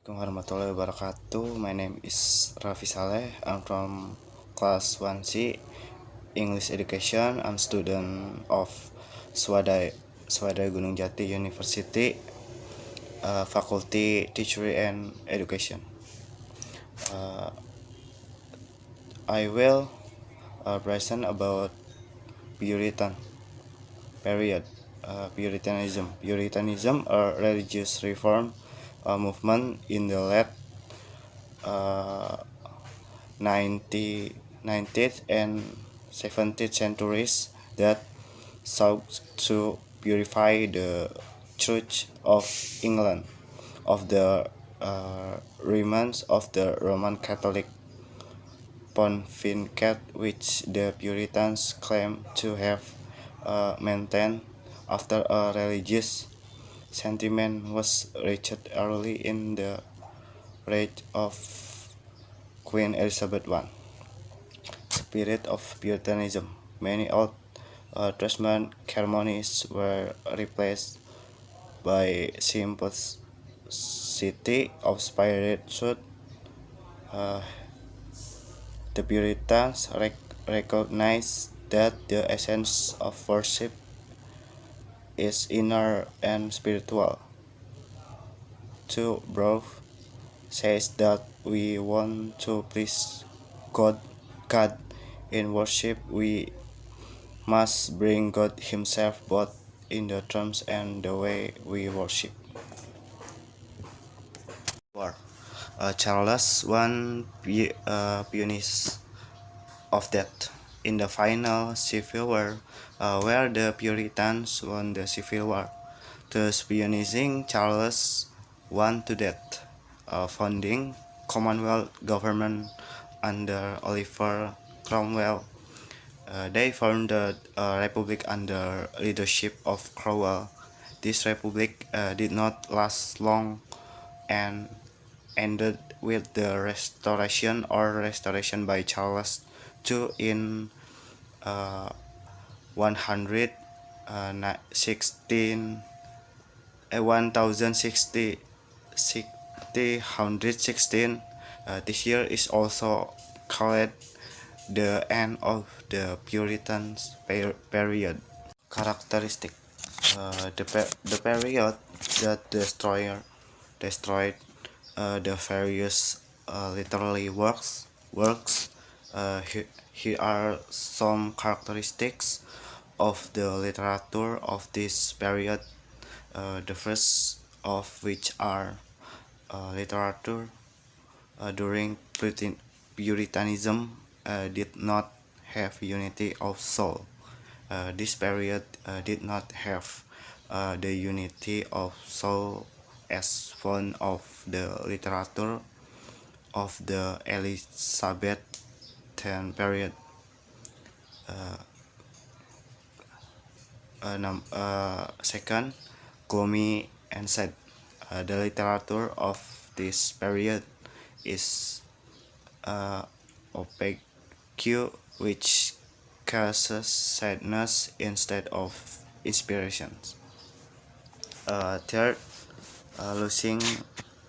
Warahmatullahi wabarakatuh. My name is Raffi Saleh. I'm from class 1C English Education. I'm student of Swadaya Gunung Jati University, Faculty Teacher and Education. I will present about Puritan period. Puritanism, a religious reform movement in the late 19th and 17th centuries that sought to purify the Church of England of the remains of the Roman Catholic pontificate which the Puritans claim to have maintained after a religious sentiment was reached early in the reign of Queen Elizabeth I. Spirit of Puritanism. Many Old Testament ceremonies were replaced by simplicity of spirit truth. The Puritans recognized that the essence of worship is inner and spiritual. To Brove says that we want to please God in worship. We must bring God Himself both in the terms and the way we worship. War. Charles won punish of death in the final Civil War, where the Puritans won the Civil War. Thus, punishing Charles won to death, founding Commonwealth government under Oliver Cromwell. They founded a republic under leadership of Cromwell. This republic did not last long and ended with the restoration by Charles II in 1016. This year is also called the end of the Puritan period. Characteristic. The period that destroyed the various literary works. Here are some characteristics of the literature of this period. The first of which are literature during Puritanism did not have unity of soul. This period did not have the unity of soul as found of the literature of the Elizabethan period. Second, gloomy and sad. The literature of this period is opaque, which causes sadness instead of inspirations. Third, losing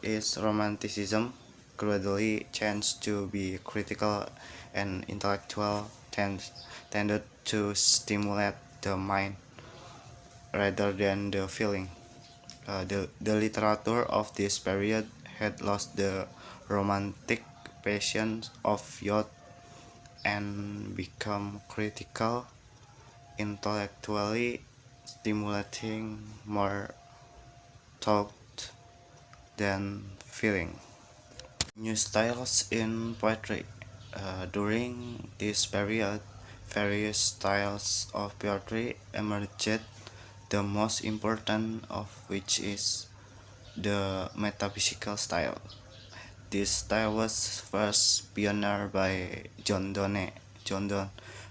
its romanticism gradually changed to be critical and intellectual, tended to stimulate the mind rather than the feeling. The literature of this period had lost the romantic passion of youth and become critical, intellectually stimulating, more thought than feeling. New styles in poetry. During this period, various styles of poetry emerged, the most important of which is the metaphysical style. This style was first pioneered by John Donne.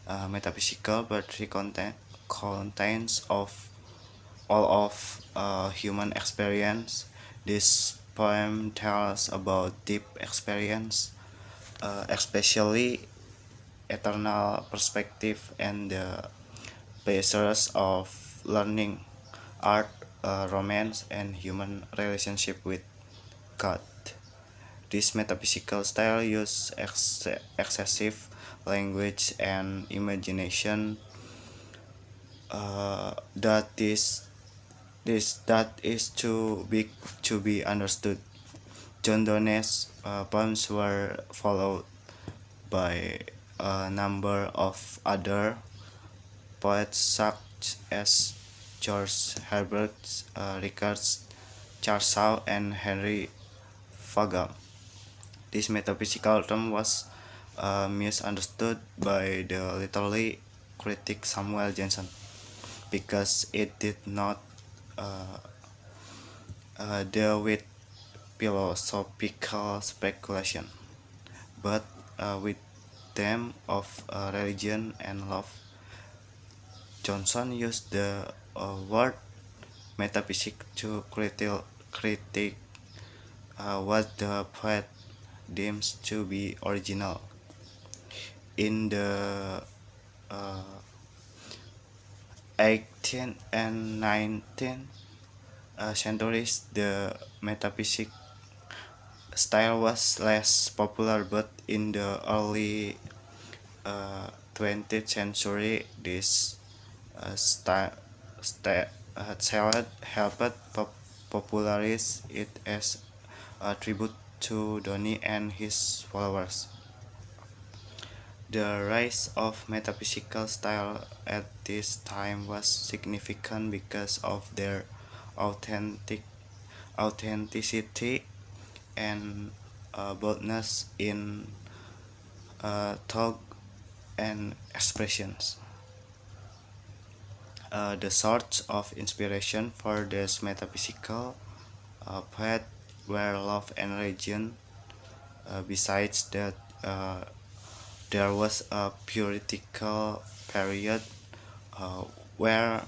Metaphysical poetry contains of all of human experience. This poem tells about deep experience, especially eternal perspective and the pleasures of learning, art, romance, and human relationship with God. This metaphysical style uses excessive language and imagination that is too big to be understood. John Donne's poems were followed by a number of other poets such as George Herbert, Richard Churchill, and Henry Fagan. This metaphysical term was misunderstood by the literary critic Samuel Johnson because it did not uh, deal with philosophical speculation, but with them of religion and love. Johnson used the word metaphysics to critique what the poet deems to be original. In the uh, 18th and 19th centuries, the metaphysic style was less popular, but in the early 20th century, this style helped popularize it as a tribute to Donnie and his followers. The rise of metaphysical style at this time was significant because of their authentic authenticity and boldness in thought and expressions. The source of inspiration for this metaphysical poet were love and religion. Besides that, there was a Puritanical period uh, where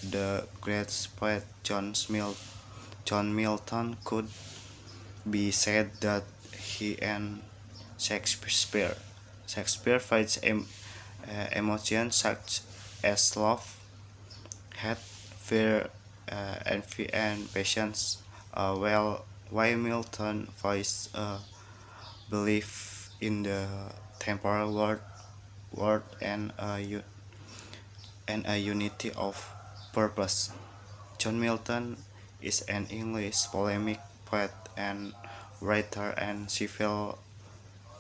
the great poet John Milton could be said that he and Shakespeare. Shakespeare finds emotions such as love, hate, fear, envy, and patience, while Milton voiced a belief in the temporal world and a unity of purpose. John Milton is an English polemic poet and writer and civil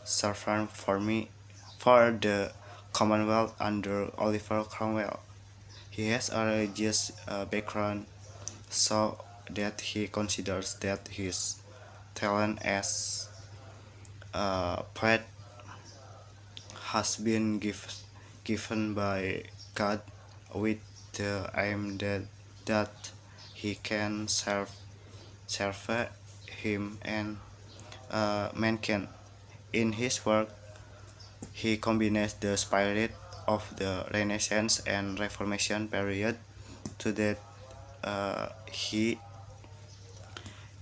servant for the Commonwealth under Oliver Cromwell. He has a religious background, so that he considers that his talent as a poet has been given by God with the aim that he can serve him and mankind. In his work, he combines the spirit of the Renaissance and Reformation period to that he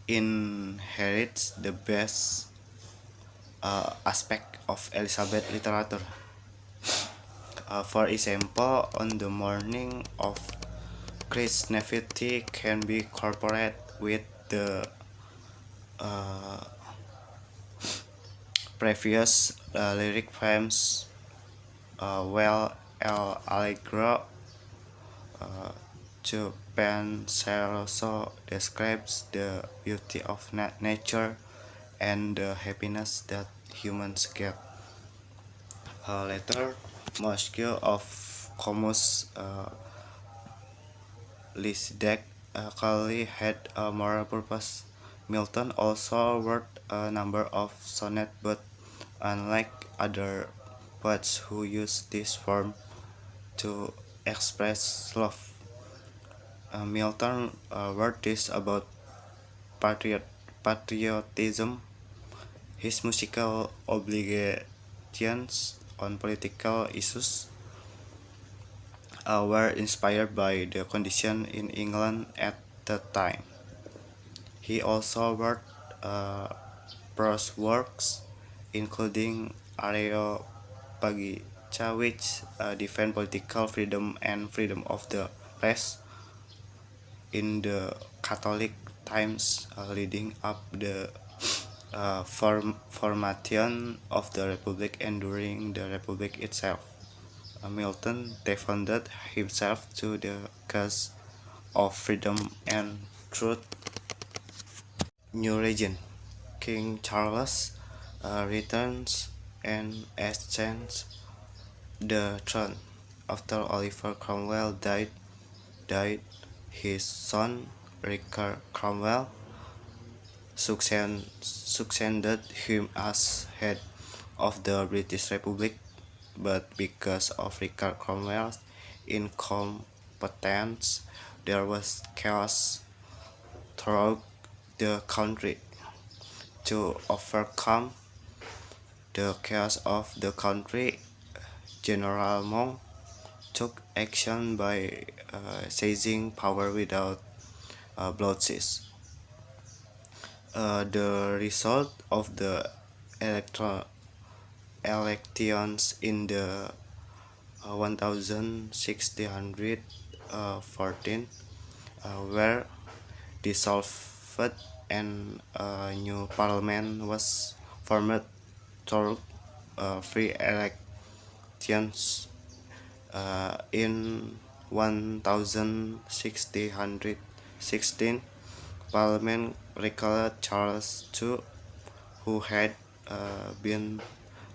inherits the best aspect of Elizabeth literature. For example, on the morning of Christ's nativity can be incorporated with the uh, previous lyric poems, while El Allegro to Penseroso describes the beauty of nature and the happiness that humans get. Later, Mosque of Comus Lisdek clearly had a moral purpose. Milton also wrote a number of sonnets, but unlike other poets who use this form to express love, Milton wrote this about patriotism. His musical obligations on political issues were inspired by the condition in England at the time. He also wrote uh, prose works, including Areopagitica, which defend political freedom and freedom of the press in the Catholic times leading up the formation of the Republic and during the Republic itself. Milton devoted himself to the cause of freedom and truth. New region. King Charles returns and ascends the throne. After Oliver Cromwell died, his son Richard Cromwell succeeded him as head of the British Republic, but because of Richard Cromwell's incompetence, there was chaos throughout the country. To overcome the chaos of the country, General Monk took action by seizing power without bloodshed. The result of the elections in the 1614 were dissolved and a new parliament was formed through free elections. In 1616, Parliament recalled Charles II, who had been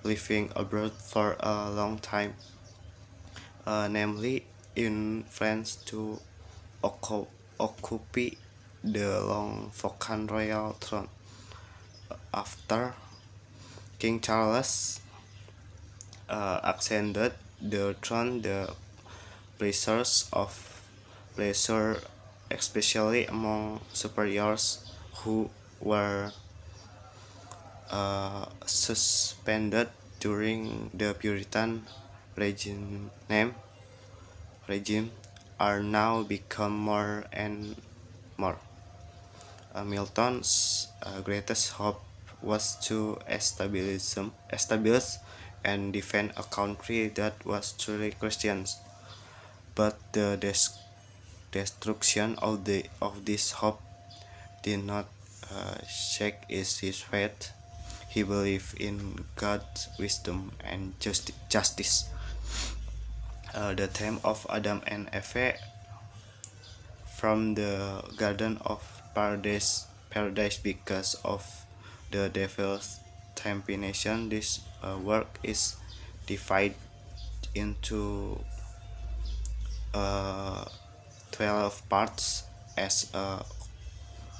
living abroad for a long time, namely in France, to occupy the long vacant royal throne. After King Charles ascended the throne, the pleasure, especially among superiors who were suspended during the Puritan regime, are now become more and more. Milton's greatest hope was to establish and defend a country that was truly Christian. But the destruction of this hope did not shake his faith. He believed in God's wisdom and justice. The theme of Adam and Eve from the Garden of Paradise because of the devil's temptation. This work is divided into 12 parts as a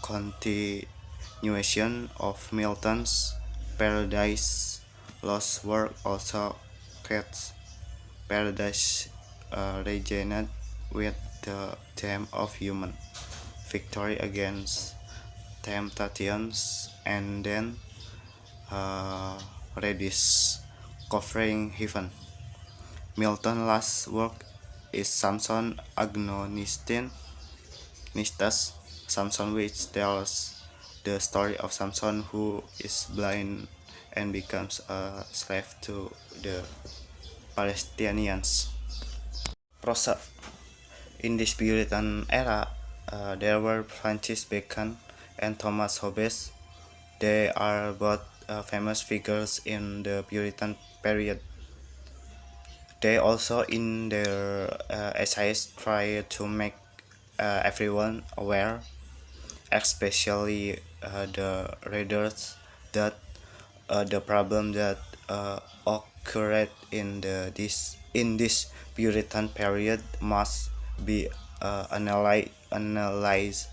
continuation of Milton's Paradise Lost work. Also, Keats' Paradise resonated with the theme of human victory against temptations and then rediscovering heaven. Milton's last work is Samson Agonistes, Samson, which tells the story of Samson, who is blind and becomes a slave to the Palestinians. Prosa. In this Puritan era, there were Francis Bacon and Thomas Hobbes. They are both famous figures in the Puritan period. They also, in their essays, try to make everyone aware, especially the readers, that the problem that occurred in this Puritan period must be analyzed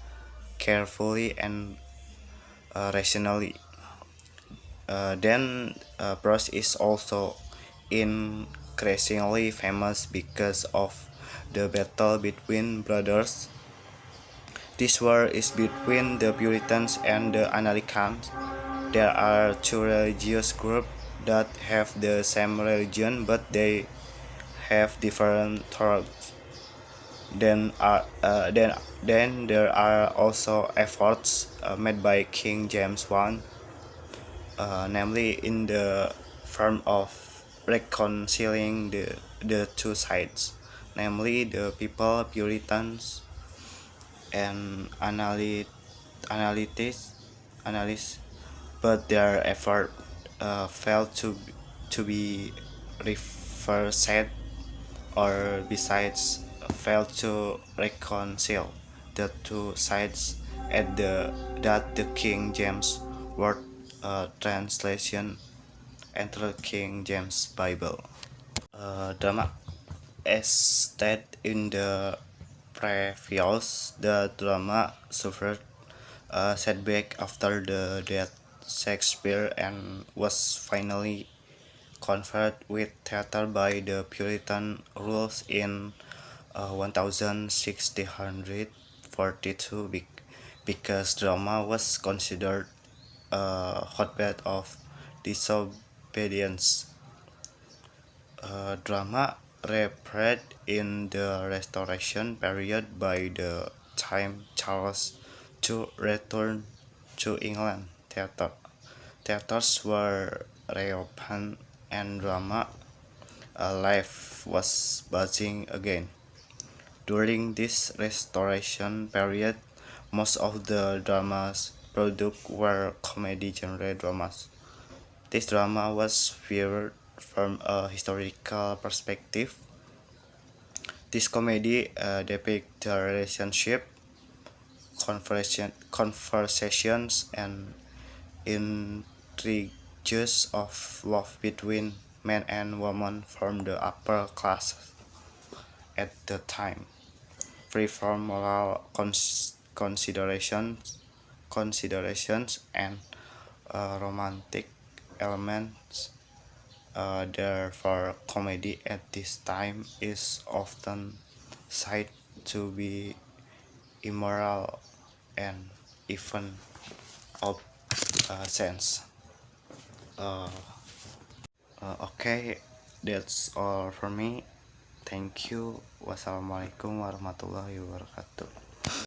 carefully and rationally. Then Proust is also increasingly famous because of the battle between brothers. This war is between the Puritans and the Anglicans. There are two religious groups that have the same religion, but they have different thoughts. Then there are also efforts made by King James I, namely in the form of reconciling the two sides, namely the people Puritans and analysts but their effort failed to be reversed, or besides failed to reconcile the two sides at the King James Word translation enter King James Bible. Drama as stated in the previous, the drama suffered a setback after the death Shakespeare and was finally converted with theater by the Puritan rules in 1642 because drama was considered a hotbed of disobedience. Drama reappeared in the Restoration period by the time Charles II returned to England. Theaters were reopened and drama life was buzzing again. During this restoration period, most of the dramas produced were comedy genre dramas. This drama was viewed from a historical perspective. This comedy depicts the relationship, conversations, and intrigues of love between men and women from the upper class at the time, free from moral considerations and romantic elements. Therefore, comedy at this time is often cited to be immoral and even sense. Uh, okay, that's all for me. Thank you. Wassalamualaikum warahmatullahi wabarakatuh.